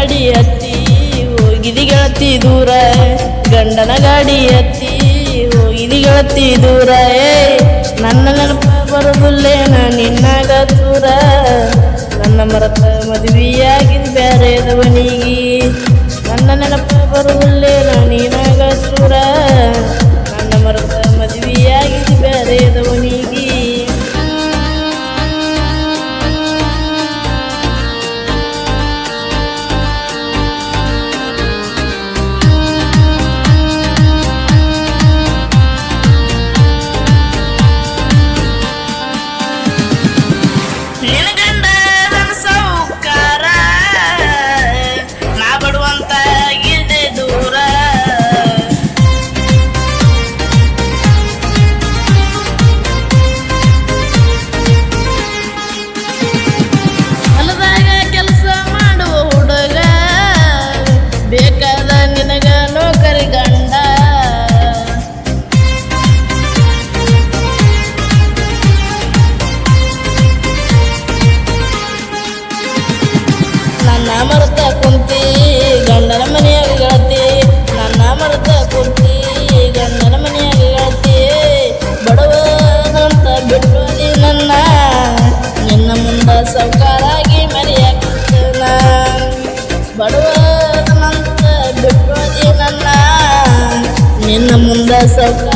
ಗಾಡಿ ಹತ್ತಿ ಹೋಗಿದಿ ಗೆಳತಿ ದೂರ ಗಂಡನ ಗಾಡಿ ಹತ್ತಿ ಹೋಗಿದಿ ಗೆಳತಿ ದೂರ ನನ್ನ ನೆನಪ ಬರುದಿಲ್ಲೇನ ನಿನ್ನಾಗ ಚೂರ ನನ್ನ ಮರತ ಮದುವೆಯಾಗಿದ್ ಬ್ಯಾರೆದವನಿಗಿ ನನ್ನ ನೆನಪ ಬರುದಿಲ್ಲೇನ ನೀನಾಗ ಚೂರ ನನ್ನ ಮರತ ಮದುವೆಯಾಗಿದ್ ಬ್ಯಾರೆದವನಿಗಿ ನನ್ನ ಮರೆತ ಕುಂತಿ ಗಂಡನ ಮನೆಯಾಗ ಗೆಳತಿ ನನ್ನ ಮರೆತ ಕುಂತಿ ಗಂಡನ ಮನೆಯಾಗ ಗೆಳತಿ ಬಡವನಂತ ಬಿಟ್ಟೋದಿ ನನ್ನ ನಿನ್ನ ಮುಂದ ಸೌಕಾರಾಗಿ ಮರೆಯಾಗ್ತನ ಬಡವನಂತ ಬಿಟ್ಟೋದಿ ನನ್ನ ನಿನ್ನ ಮುಂದ ಸೌಕಾರ